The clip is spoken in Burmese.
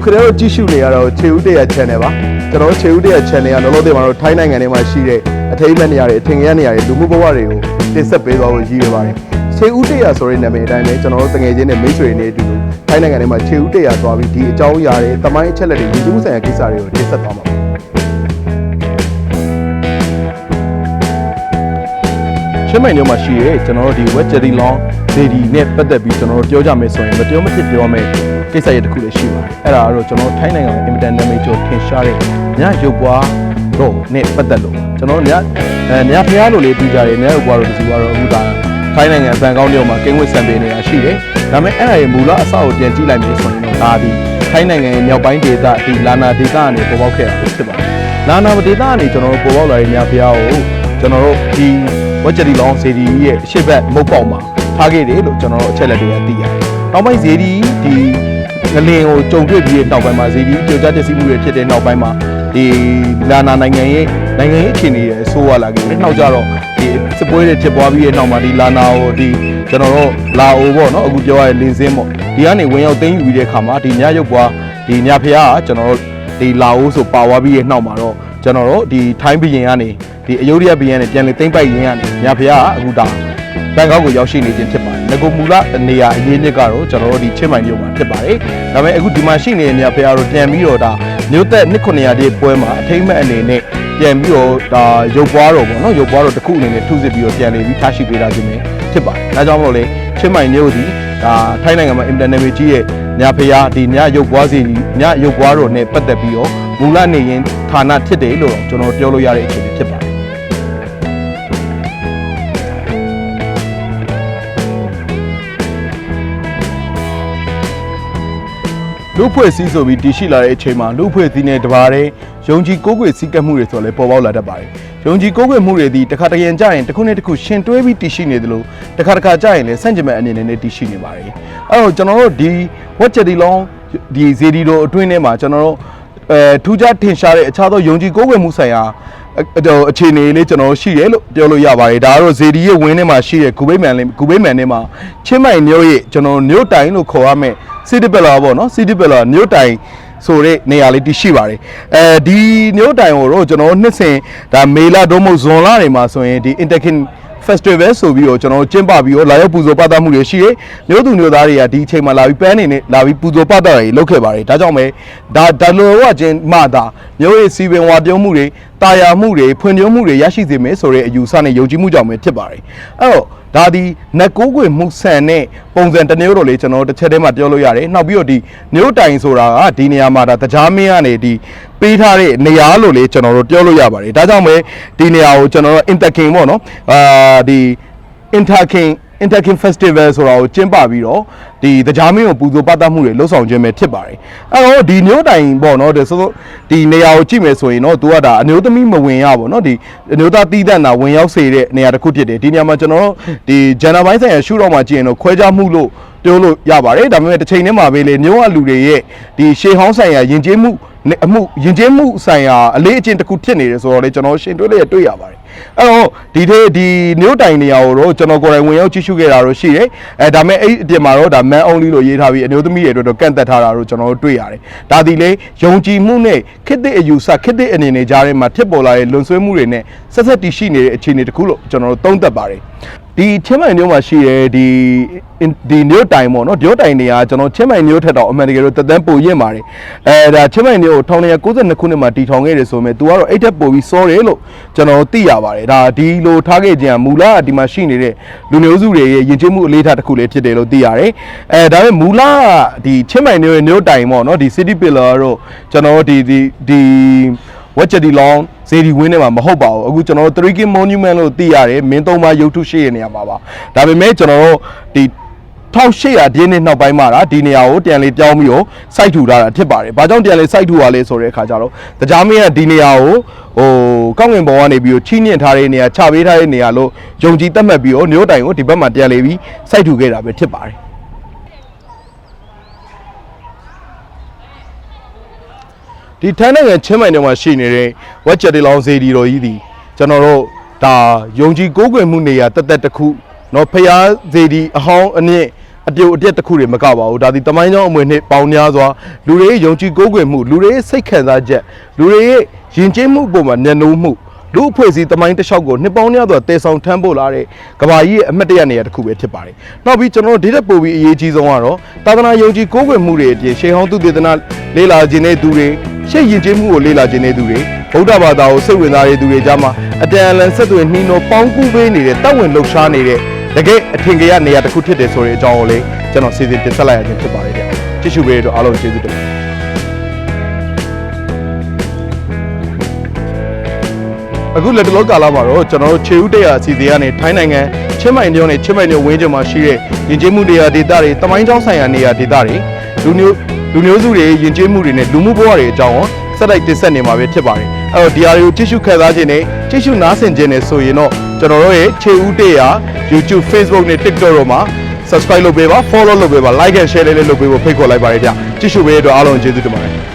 ခရဲတို့ကြည့်ရှုနေရတော့ခြေဦးတရ channel ပါကျွန်တော်ခြေဦးတရ channel ကလောလောဆယ်မှာတော့ထိုင်းနိုင်ငံထဲမှာရှိတဲ့အထိမ်းအမှတ်နေရာတွေအထင်ကြီးနေရာတွေလူမှုဘဝတွေကိုတင်ဆက်ပေးသွားဖို့ရည်ရွယ်ပါတယ်ခြေဦးတရဆိုတဲ့နာမည်အတိုင်းပဲကျွန်တော်တို့တငယ်ချင်းနဲ့မိတ်ဆွေတွေနဲ့အတူတူထိုင်းနိုင်ငံထဲမှာခြေဦးတရသွားပြီးဒီအကြောင်းအရာတွေတမိုင်းအချက်လက်တွေလူမှုဆိုင်ရာကိစ္စတွေကိုတင်ဆက်သွားမှာပါချင်းမိုင်မြို့မှာရှိရဲကျွန်တော်တို့ဒီ Wat Jetty Long ဒေဒီနဲ့ပတ်သက်ပြီးကျွန်တော်တို့ပြောကြမယ်ဆိုရင်မပြောမဖြစ်ပြောမယ်ကိစ္စရပ်တစ်ခုလည်းရှိပါတယ်အဲ့ဒါကတော့ကျွန်တော်ထိုင်းနိုင်ငံအင်မတန်နာမည်ကျော်ထင်ရှားတဲ့ညရုပ်ပွားတော့နဲ့ပတ်သက်လို့ကျွန်တော်ညဖျားလို့လေးပြီးကြတယ်ညရုပ်ပွားတော့ဒီကတော့အခုဒါထိုင်းနိုင်ငံဘန်ကောက်မြို့မှာကင်းဝစ်ဆန်ပေးနေတာရှိတယ်ဒါပေမဲ့အဲ့ဒါရဲ့မူလအစကိုပြန်ကြည့်လိုက်မယ်ဆိုရင်တော့ဒါဒီထိုင်းနိုင်ငံရဲ့မြောက်ပိုင်းဒေသဒီလာနာဒေသကနေပေါ်ပေါက်ခဲ့တာဖြစ်ပါတယ်လာနာဒေသကနေကျွန်တော်တို့ပေါ်ပေါက်လာတဲ့ညဖျားကိုကျွန်တော်တို့ဒီ Wat Jetty Long ဇေဒီရဲ့အရှိတ်ဘက်မုတ်ပေါက်မှာထားခဲ့တယ်လို့ကျွန်တော်တို့အချက်လက်တွေကသိရတယ်။နောက်ပိုင်းဇေဒီဒီငလင်ကိုကြုံတွေ့ပြီးတဲ့နောက်ပိုင်းမှာဇေဒီကြောက်ကြတက်စီမှုတွေဖြစ်တဲ့နောက်ပိုင်းမှာဒီလာနာနိုင်ငံရဲ့အခြေအနေတွေဆိုးရလာခဲ့တယ်။နောက်ကြတော့ဒီစစ်ပွဲတွေဖြစ်ပွားပြီးတဲ့နောက်မှာဒီလာနာကိုဒီကျွန်တော်တို့လာအိုပေါ့နော်အခုပြောရတဲ့လင်းစင်းပေါ့ဒီကနေဝင်ရောက်သိမ်းယူပြီးတဲ့အခါမှာဒီညရုပ်ပွားဒီညဖျားကကျွန်တော်တို့ဒီလာအိုဆိုပါဝါပြီးတဲ့နောက်မှာတော့ကျွန်တော်တို့ဒီထိုင်းဘီရင်ကနေဒီအယုဒ္ဓယဘီရင်နဲ့ပြန်လည်သိမ်းပိုက်ရင်းကနေညဖျားကအခုဒါဘန်ကောက်ကိုရောက်ရှိနေခြင်းဖြစ်ပါတယ်။ငကိုမူလနေရာအရင်းမြစ်ကတော့ကျွန်တော်တို့ဒီချင်းမိုင်မြို့မှာဖြစ်ပါတယ်။ဒါပေမဲ့အခုဒီမှာရှိနေတဲ့ညဖျားတို့ပြန်ပြီးတော့ဒါမြို့သက်900တိပွဲမှာအထိမ့်မဲ့အနေနဲ့ပြန်ပြီးတော့ဒါရုပ်ပွားတော့ပေါ့နော်ရုပ်ပွားတော့တစ်ခုအနေနဲ့ထုစစ်ပြီးတော့ပြန်လည်ပြီးထားရှိပေးတာခြင်းပဲဖြစ်ပါတယ်။ဒါကြောင့်မလို့လေချင်းမိုင်မြို့ဒီဒါထိုင်းနိုင်ငံမှာအင်တာနက်ကြီးရဲ့ညဖျားဒီညရုပ်ပွားစီညရုပ်ပွားတော့နဲ့ပတ်သက်ပြီးတော့မူလနေရင်ဌာနဖြစ်တယ်လို့ကျွန်တော်ပြောလို့ရတဲ့အခြေအနေဖြစ်ပါတယ်လူဖွဲ့စည်းဆိုပြီးတည်ရှိလာတဲ့အချိန်မှာလူဖွဲ့စည်းနဲ့တပါးတဲ့ယုံကြည်ကိုးကွယ်စည်းကပ်မှုတွေဆိုလည်းပေါ်ပေါက်လာတတ်ပါတယ်။ယုံကြည်ကိုးကွယ်မှုတွေဒီတစ်ခါတရံကြရင်တစ်ခုနဲ့တစ်ခုရှင်တွဲပြီးတည်ရှိနေတယ်လို့တစ်ခါကြရင်လည်းဆန့်ကျင်ဘက်အနေနဲ့တည်ရှိနေပါတယ်။အဲ့တော့ကျွန်တော်တို့ဒီ Wat Jetty Long ဒီဇေဒီတို့အတွင်းထဲမှာကျွန်တော်တို့ထူးခြားထင်ရှားတဲ့အခြားသောယုံကြည်ကိုးကွယ်မှုဆိုင်ရာအခြေအနေလေးကျွန်တော်ရှိတယ်လို့ပြောလို့ရပါတယ်ဒါကတော့ဇေဒီရဲ့ဝင်းထဲမှာရှိတဲ့ဂူဘိမှန်ထဲမှာချင်းမိုင်မြို့ရဲ့ကျွန်တော်မြို့တိုင်လို့ခေါ်ရမယ်စီတီပလာပေါ့နော်စီတီပလာမြို့တိုင်ဆိုတဲ့နေရာလေးတည်ရှိပါတယ်ဒီမြို့တိုင်ကိုတော့ကျွန်တော်နှစ်စဉ်ဒါမေလဒုံးမုတ်ဇွန်လတွေမှာဆိုရင်ဒီ Interkin Festival ဆိုပြီးတော့ကျွန်တော်ကျင်းပပြီးတော့လာရောက်ပူဇော်ပသမှုတွေရှိတယ်မြို့သူမြို့သားတွေကဒီအချိန်မှာလာပြီးပန်းနေနဲ့လာပြီးပူဇော်ပသတွေလုပ်ခဲ့ပါတယ်ဒါကြောင့်ပဲဒါလိုဝချင်းမှသာမြို့ရဲ့စီပင်ဝါပြုံးမှုတွေတာယာမှုတွေဖွံ့ဖြိုးမှုတွေရရှိစေမယ်ဆိုတဲ့အယူဆနဲ့ယုံကြည်မှုကြောင့်ပဲဖြစ်ပါတယ်အဲ့တော့ဒါဒီနက်ကိုးကွယ်မှုဆန်တဲ့ပုံစံတစ်မျိုးတော့လေကျွန်တော်တစ်ချက်တည်းမှာပြောလို့ရတယ်နောက်ပြီးတော့ဒီမြို့တိုင်ဆိုတာကဒီနေရာမှာဒါတရားမင်းကနေဒီပေးထားတဲ့နေရာလို့လေကျွန်တော်တို့ပြောလို့ရပါတယ်ဒါကြောင့်ပဲဒီနေရာကိုကျွန်တော်တို့ Interkin ပေါ့နော်ဒီ Interkin Festival ဆိုတာကိုကျင်းပပြီးတော့ဒီတရားမင်းကိုပူဇော်ပသမှုတွေလှုပ်ဆောင်ခြင်းပဲဖြစ်ပါတယ်အဲ့တော့ဒီမြို့တိုင်ပေါ့နော်ဒီနေရာကိုကြည့်မယ်ဆိုရင်တော့သူကဒါအမျိုးသမီးမဝင်ရပေါ့နော်ဒီအမျိုးသားတီးတန့်တာဝင်ရောက်စေတဲ့နေရာတစ်ခုဖြစ်တယ်ဒီနေရာမှာကျွန်တော်တို့ဒီဂျန်နာပိုင်းဆိုင်ရာရှုတော့မှကြည့်ရင်တော့ခွဲခြားမှုလို့ပြောလို့ရပါတယ်ဒါပေမဲ့တစ်ချိန်တည်းမှာပဲလေမြို့ကလူတွေရဲ့ဒီရှေးဟောင်းဆိုင်ရာယဉ်ကျေးမှုယဉ်ကျေးမှုဆိုင်ရာအလေးအကျင့်တစ်ခုဖြစ်နေတယ်ဆိုတော့လေကျွန်တော်ရှင်တွေ့ရတွေ့ရပါတယ်အဲ့တော့ဒီမြို့တိုင်နေရာကိုတော့ကျွန်တော်ကိုယ်တိုင်ဝင်ရောက်ကြည့်ရှုခဲ့တာတော့ရှိတယ်ဒါပေမဲ့အဲ့အပြင်မှာတော့ဒါ man only လို့ရေးထားပြီးအမျိုးသမီးတွေတော့ကန့်သက်ထားတာတော့ကျွန်တော်တို့တွေ့ရတယ်ဒါဒီလေယုံကြည်မှုနဲ့ခေတ်သစ်အယူဆခေတ်သစ်အနေနဲ့ကြားထဲမှာဖြစ်ပေါ်လာတဲ့လွန်ဆွဲမှုတွေနဲ့ဆက်တည်ရှိနေတဲ့အခြေအနေတစ်ခုလို့ကျွန်တော်တို့သုံးသပ်ပါတယ်ဒီချင်းမိုင်မြို့မှာရှိတဲ့ဒီမြို့တိုင်ပေါ့နော်မြို့တိုင်နေရာကျွန်တော်ချင်းမိုင်မြို့ထက်တော့အမှန်တကယ်တော့တသက်ပိုရင့်ပါတယ်ဒါချင်းမိုင်မြို့ကို1992ခုနှစ်မှာတည်ထောင်ခဲ့တယ်ဆိုပေမဲ့သူကတော့အဲ့ထက်ပိုပြီးစောတယ်လို့ကျွန်တော်သိရပါတယ်ဒါဒီလိုထားခဲ့ခြင်းကမူလဒီမှာရှိနေတဲ့လူမျိုးစုတွေရဲ့ယဉ်ကျေးမှုအလေးထားတစ်ခုလေးဖြစ်တယ်လို့သိရတယ်ဒါပေမဲ့မူလဒီချင်းမိုင်မြို့ရဲ့မြို့တိုင်ပေါ့နော်ဒီ City Pillar တို့ကျွန်တော်ဒီ Wat Jetty Long ဇေဒီဝင်းထဲမှာမဟုတ်ပါဘူးအခုကျွန်တော်တို့ Three King Monument လို့သိရတယ်မင်းသုံးပါးရုပ်ထုရှိတဲ့နေရာမှာပါဒါပေမဲ့ကျွန်တော်တို့ဒီ1800ပြည့်နှစ်နောက်ပိုင်းမှာဒီနေရာကိုပြန်လေးပြောင်းပြီးတော့စိုက်ထူထားတာဖြစ်ပါတယ်။ဘာကြောင့်ပြန်လေးစိုက်ထူရလဲဆိုတဲ့အခါကျတော့တရားမင်းကဒီနေရာကိုကောင်းငင်ဘော်ကနေပြီးတော့ချီးညှင့်ထားတဲ့နေရာချပေးထားတဲ့နေရာလို့ယုံကြည်သတ်မှတ်ပြီးတော့မြို့တိုင်ကိုဒီဘက်မှာပြန်လေးပြီးစိုက်ထူခဲ့တာပဲဖြစ်ပါတယ်။ဒီထိုင်းနိုင်ငံချင်းမိုင်ထဲမှာရှိနေတဲ့ Wat Jetty Long ဇေဒီတော်ကြီးဒီကျွန်တော်တို့ဒါယုံကြည်ကိုးကွယ်မှုနေရာတက်တက်တစ်ခုနော်ဖျားဇေဒီအဟောင်းအနစ် အပြုတ်အတက်တစ်ခုတွေမကပါဘူးဒါဒီတမိုင်းကြောင်းအမွေနှစ်ပေါင်းများစွာလူတွေရဲ့ယုံကြည်ကိုးကွယ်မှုလူတွေရဲ့စိတ်ခံစားချက်လူတွေရဲ့ယဉ်ကျေးမှုအပေါ်မှာမျက်နှိုးမှုလူအဖွဲ့အစည်းတမိုင်းတစ်လျှောက်ကိုနှစ်ပေါင်းများစွာတည်ဆောင်ထမ်းပို့လာတဲ့ကဘာကြီးရဲ့အမတ်တရနေရာတစ်ခုပဲဖြစ်ပါတယ်။နောက်ပြီးကျွန်တော်တို့ဒီတက်ပို့ပြီးအရေးကြီးဆုံးကတော့သာသနာယုံကြည်ကိုးကွယ်မှုတွေအပြင်ရှေးဟောင်းသူတေသနာလေ့လာခြင်းတဲ့သူတွေရှေ့ယဉ်ကျေးမှုကိုလေ့လာခြင်းတဲ့သူတွေဗုဒ္ဓဘာသာကိုစိတ်ဝင်စားတဲ့သူတွေကြားမှာအတန်အလန်ဆက်သွယ်နှီးနှောပေါင်းကူးပေးနေတဲ့တပ်ဝင်လှုပ်ရှားနေတဲ့တကယ်အထင်ကြီးနေရာတစ်ခုဖြစ်တယ်ဆိုတဲ့အကြောင်းကိုလည်းကျွန်တော်စီစဉ်တင်ဆက်လိုက်ရခြင်းဖြစ်ပါတယ်ဗျ။ကြည့်ရှုပေးတဲ့အတွက်အားလုံးကျေးဇူးတင်ပါတယ်။အခုလက်တလောကာလမှာတော့ကျွန်တော်တို့ခြေဦးတရားအစီအစဉ်ကနေထိုင်းနိုင်ငံချင်းမိုင်မြို့နဲ့ချင်းမိုင်မြို့ဝင်းကျင်မှာရှိတဲ့ယဉ်ကျေးမှုတရားဒေသတွေတမိုင်းကျောင်းဆိုင်ရာနေရာဒေသတွေလူမျိုးစုတွေယဉ်ကျေးမှုတွေနဲ့လူမှုဘဝတွေအကြောင်းကိုဆက်တိုက်တင်ဆက်နေမှာပဲဖြစ်ပါတယ်အဲ့တော့ဒီဟာတွေကိုကြည့်ရှုခံစားခြင်းနဲ့ကြည့်ရှုနားဆင်ခြင်းနဲ့ဆိုရင်တော့ကျွန်တော်တို့ရဲ့ခြေဦးတရား YouTube Facebook နဲ့ TikTok တို့မှာ subscribe လုပ်ပေးပါ follow လုပ်ပေးပါ like and share လေးလုပ်ပေးဖို့ဖိတ်ခေါ်လိုက်ပါတယ်ဗျကြည့်ရှုပေးတဲ့အတွက်အားလုံးကျေးဇူးတင်ပါတယ်